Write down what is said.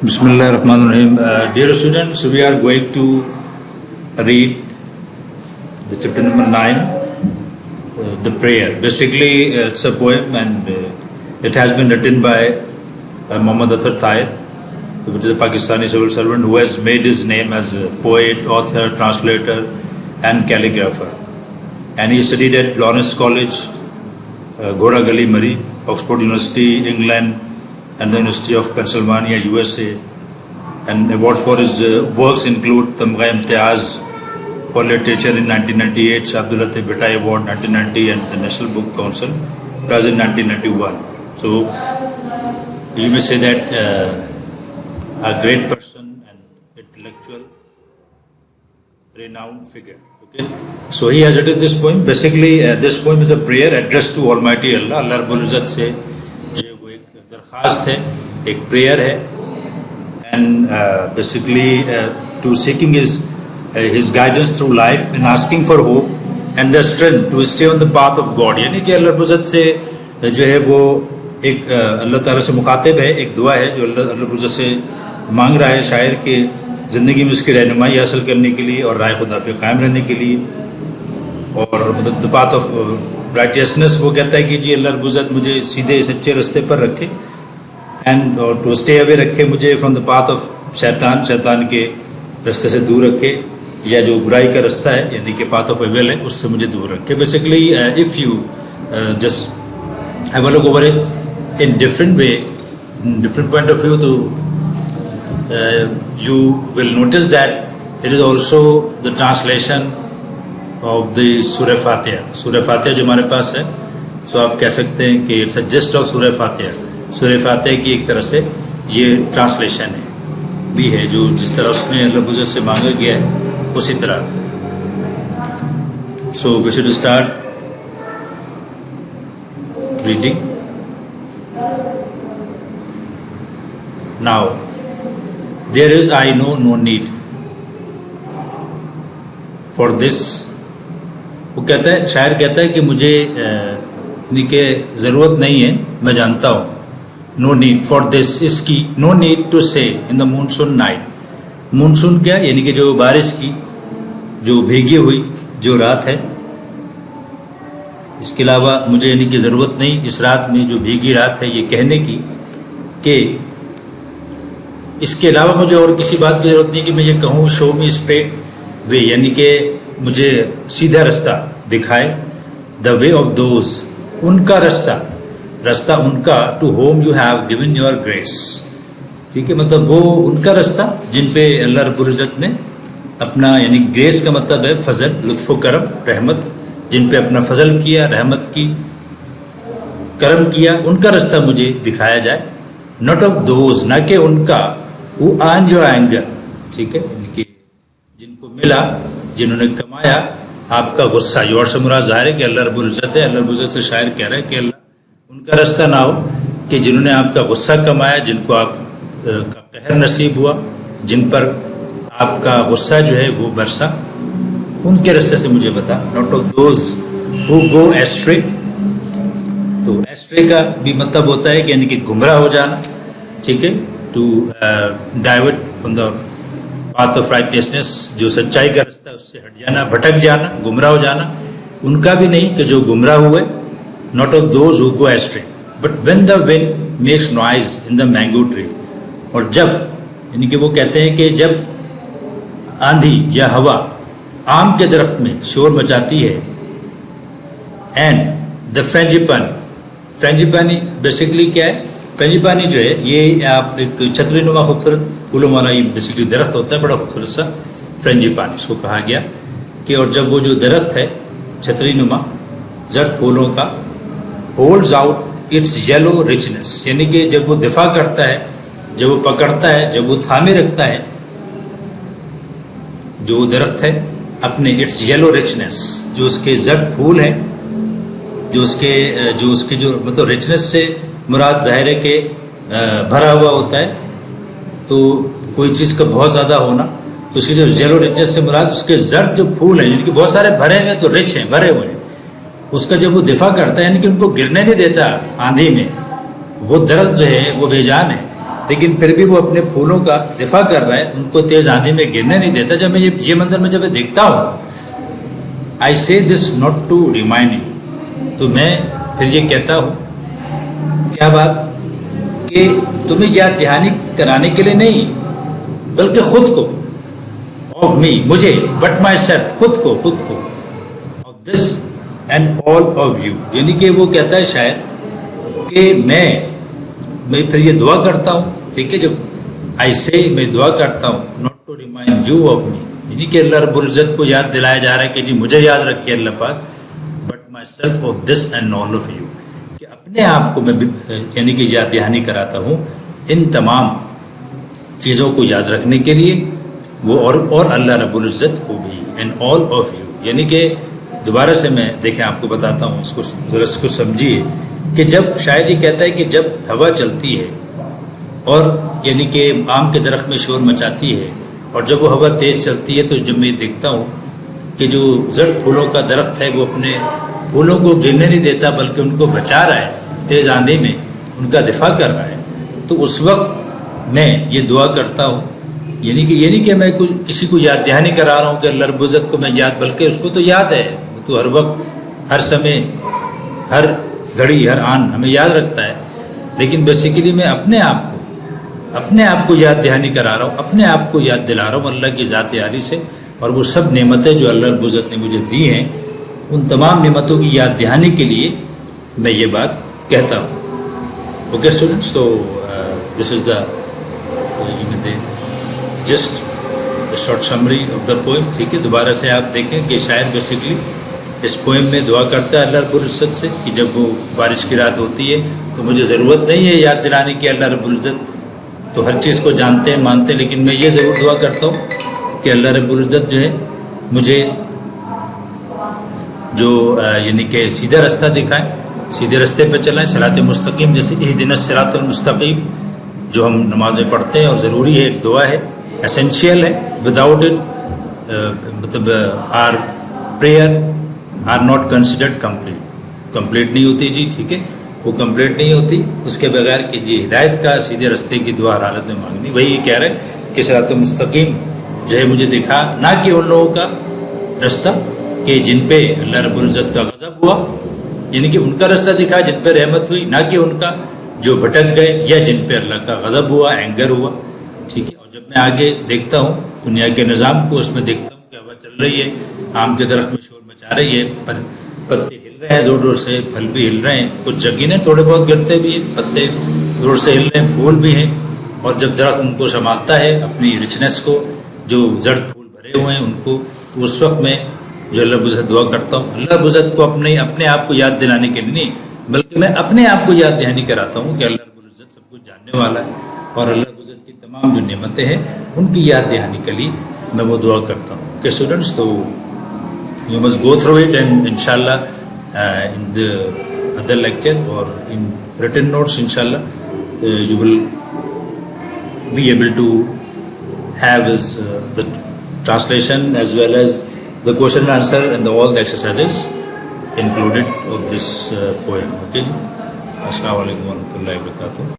Bismillah ar-Rahman ar-Rahim. Dear students, we are going to read the chapter number 9, the prayer. Basically, it's a poem and it has been written by Muhammad Athar Tahir, which is a Pakistani civil servant who has made his name as a poet, author, translator and calligrapher. And he studied at Lawrence College, Ghoda Gali, Murray, Oxford University, England, and the University of Pennsylvania, USA. And awards for his works include Tamgha Imtiaz for Literature in 1998, Shah Abdul Latif Bhittai Award 1990, and the National Book Council Prize in 1991. So you may say that a great person and intellectual, renowned figure. Okay. So he has written this poem. Basically, this poem is a prayer addressed to Almighty Allah. Allah Rabbul Izzat se درخواست ہے, ایک prayer ہے, and basically to seeking his guidance through life and asking for hope and the strength to stay on the path of God. یعنی کہ اللہ رب العزت سے جو ہے وہ ایک اللہ تعالیٰ سے مخاطب ہے, ایک دعا ہے جو اللہ رب العزت سے مانگ رہا ہے شاعر کے زندگی میں اس کی رہنمائی حاصل کرنے کے لیے اور رائے خدا پہ قائم رہنے کے لیے. اور the path of righteousness, وہ کہتا ہے کہ جی اللہ رب العزت مجھے سیدھے سچے رستے پر رکھے, اینڈ ٹو اسٹے اوے رکھے مجھے فرام دا پاتھ آف شیطان کے رستے سے دور رکھے, یا جو برائی کا رستہ ہے یعنی کہ پاتھ آف ایول ہے اس سے مجھے دور رکھے. Basically if you just have a look over it in different way, different point of view, تو you will notice that it is also the translation of the Surah Fatiha. سورہ فاتحہ جو ہمارے پاس ہے, سو آپ کہہ سکتے ہیں کہ اٹس اے جسٹ آف سورہ فاتحہ. سورہ فاتحہ کی ایک طرح سے یہ ٹرانسلیشن ہے بھی ہے, جو جس طرح اس میں اللہ بزرگ سے مانگا گیا ہے اسی طرح. So we should start reading now. There is I know no need for this. وہ کہتا ہے, شاعر کہتا ہے کہ مجھے یعنی کہ ضرورت نہیں ہے, میں جانتا ہوں. نو نیڈ فار دس, اس کی. نو نیڈ ٹو سے ان دا مونسون نائٹ. مونسون کیا, یعنی کہ جو بارش کی جو بھیگی ہوئی جو رات ہے, اس کے علاوہ مجھے یعنی کہ ضرورت نہیں اس رات میں جو بھیگی رات ہے یہ کہنے کی کہ اس کے علاوہ مجھے اور کسی بات کی ضرورت نہیں کہ میں یہ کہوں شو می اسٹریٹ وے, یعنی کہ مجھے سیدھا رستہ دکھائے. دا وے آف دوز, ان کا رستہ ان کا, to whom you have given your grace. ٹھیک ہے, مطلب وہ ان کا رستہ جن پہ اللہ رب العزت نے اپنا, یعنی گریس کا مطلب ہے فضل, لطف و کرم, رحمت, جن پہ اپنا فضل کیا, رحمت کی, کرم کیا, ان کا رستہ مجھے دکھایا جائے. ناٹ آف دوز, نہ کہ ان کا, who earned your anger. ٹھیک ہے, یعنی کہ جن کو ملا, جنہوں نے کمایا آپ کا غصہ. یور سے مراد ظاہر ہے کہ اللہ رب العزت ہے. اللہ رب العزت سے شاعر کہہ رہا ہے کہ اللہ ان کا رستہ نہ ہو کہ جنہوں نے آپ کا غصہ کمایا, جن کو آپ کا قہر نصیب ہوا, جن پر آپ کا غصہ جو ہے وہ برسا, ان کے رستے سے مجھے بتا. Not of those who go astray. تو ایسٹرے کا بھی مطلب ہوتا ہے کہ یعنی کہ گمراہ ہو جانا. ٹھیک ہے, to divert from the path of righteousness, جو سچائی کا رستہ ہے اس سے ہٹ جانا, بھٹک جانا, گمراہ ہو جانا. ان کا بھی نہیں کہ جو گمراہ ہوئے. Not of those who go astray. But when the wind makes noise in the mango tree. اور جب, یعنی کہ وہ کہتے ہیں کہ جب آندھی یا ہوا آم کے درخت میں شور مچاتی ہے. اینڈ دا فرینجیپانی, فرینجیپانی بیسیکلی کیا ہے, فرینجیپانی جو ہے یہ آپ ایک چھتری نما خوبصورت پھولوں والا یہ بیسیکلی درخت ہوتا ہے, بڑا خوبصورت سا فرینجیپانی اس کو کہا گیا. کہ اور جب وہ جو درخت ہے چھتری نما زرد پھولوں کا, holds out its yellow richness, یعنی کہ جب وہ دفاع کرتا ہے, جب وہ پکڑتا ہے, جب وہ تھامے رکھتا ہے جو درخت ہے اپنے اٹس یلو ریچنس, جو اس کے زرد پھول ہیں, جو اس کے جو مطلب ریچنس سے مراد ظاہر ہے کہ بھرا ہوا ہوتا ہے. تو کوئی چیز کا بہت زیادہ ہونا, تو اس کی جو یلو ریچنس سے مراد اس کے زرد جو پھول ہیں, یعنی کہ بہت سارے بھرے ہوئے تو رچ ہیں, بھرے ہوئے ہیں. اس کا جب وہ دفاع کرتا ہے, یعنی کہ ان کو گرنے نہیں دیتا آندھی میں, وہ درخت جو ہے وہ بے جان ہے. لیکن پھر بھی وہ اپنے پھولوں کا دفاع کر رہا ہے، ان کو تیز آندھی میں گرنے نہیں دیتا. جب میں یہ منظر میں جب میں دیکھتا ہوں، I say this not to remind you, تو میں پھر یہ کہتا ہوں کیا بات کہ تمہیں یاد دہانی کرانے کے لیے نہیں بلکہ خود کو، آف می مجھے، بٹ مائی سیلف خود کو of this and all of you. یعنی کہ وہ کہتا ہے شاعر کہ میں پھر یہ دعا کرتا ہوں، ٹھیک ہے، جب آئی سے میں دعا کرتا ہوں not to remind you of me, یعنی کہ اللہ رب العزت کو یاد دلایا جا رہا ہے کہ جی مجھے یاد رکھیے اللہ پاک، but my self of this and all of you, کہ اپنے آپ کو میں یعنی کہ یاد دہانی کراتا ہوں ان تمام چیزوں کو یاد رکھنے کے لیے، وہ اور اللہ رب العزت کو بھی، اینڈ آل آف یو. یعنی کہ دوبارہ سے میں دیکھیں آپ کو بتاتا ہوں، اس کو سمجھیے کہ جب شاید یہ کہتا ہے کہ جب ہوا چلتی ہے اور یعنی کہ آم کے درخت میں شور مچاتی ہے، اور جب وہ ہوا تیز چلتی ہے تو جب میں دیکھتا ہوں کہ جو زرد پھولوں کا درخت ہے وہ اپنے پھولوں کو گرنے نہیں دیتا بلکہ ان کو بچا رہا ہے تیز آندھی میں، ان کا دفاع کر رہا ہے، تو اس وقت میں یہ دعا کرتا ہوں. یعنی کہ میں کسی کو یاد دہانی کرا رہا ہوں کہ اللہ رب العزت کو میں یاد، بلکہ اس کو تو یاد ہے، وہ تو ہر وقت ہر سمے ہر گھڑی ہر آن ہمیں یاد رکھتا ہے. لیکن بیسیکلی میں اپنے آپ کو یاد دہانی کرا رہا ہوں، اپنے آپ کو یاد دلا رہا ہوں اللہ کی ذات عالی سے، اور وہ سب نعمتیں جو اللہ رب العزت نے مجھے دی ہیں ان تمام نعمتوں کی یاد دہانی کے لیے میں یہ بات کہتا ہوں. اوکے اسٹوڈنٹس، تو this is the just short summary of the poem. ٹھیک ہے، دوبارہ سے آپ دیکھیں کہ شاعر بیسیکلی اس پوئم میں دعا کرتا ہے اللہ رب العزت سے کہ جب وہ بارش کی رات ہوتی ہے تو مجھے ضرورت نہیں ہے یاد دلانے کی، اللہ رب العزت تو ہر چیز کو جانتے ہیں مانتے ہیں، لیکن میں یہ ضرور دعا کرتا ہوں کہ اللہ رب العزت جو ہے مجھے جو یعنی کہ سیدھا راستہ دکھائیں، سیدھے راستے پہ چلائیں، صراط مستقیم، جیسے اہدنا الصراط المستقیم جو ہم نماز میں پڑھتے ہیں، اور ضروری ہے، ایک دعا ہے، اسینشیل ہے، وداؤٹ اٹ مطلب our prayer are not considered complete نہیں ہوتی. جی ٹھیک ہے، وہ کمپلیٹ نہیں ہوتی اس کے بغیر کہ جی ہدایت کا سیدھے راستے کی دعا ہر حالت میں مانگنی. وہی یہ کہہ رہے ہیں کہ صراط مستقیم جو ہے مجھے دکھا، نہ کہ ان لوگوں کا راستہ کہ جن پہ اللہ رب العزت کا غضب ہوا، یعنی کہ ان کا راستہ دکھا جن پہ رحمت ہوئی، نہ کہ ان کا جو بھٹک گئے یا جن پہ اللہ کا غضب ہوا، اینگر ہوا. ٹھیک ہے، اور جب میں آگے دیکھتا ہوں دنیا کے نظام کو، اس میں دیکھتا ہوں کہ ہوا چل رہی ہے، آم کے درخت میں شور مچا رہی ہے، پتے ہل رہے ہیں زور زور سے، پھل بھی ہل رہے ہیں، کچھ یقیناً تھوڑے بہت گرتے بھی ہیں، پتے زور سے ہل رہے ہیں، پھول بھی ہیں، اور جب درخت ان کو سنبھالتا ہے اپنی رچنس کو، جو زرد پھول بھرے ہوئے ہیں ان کو، تو اس وقت میں جو اللہ رب العزت دعا کرتا ہوں، اللہ رب العزت کو اپنے آپ کو یاد دلانے کے لیے نہیں بلکہ میں اپنے آپ کو یاد دہانی کراتا ہوں کہ اللہ رب العزت سب کچھ جاننے والا ہے، اور اللہ رب العزت کی تمام جو نعمتیں ہیں ان کی یاد دہانی کے لیے میں وہ دعا کرتا ہوں. کہ اسٹوڈنٹس، تو you must go through it, and inshallah in the other lecture or in written notes inshallah you will be able to have the translation as well as the question and answer and all the exercises included of this poem. Okay ji, assalamu alaikum wa rahmatullahi wa barakatuh.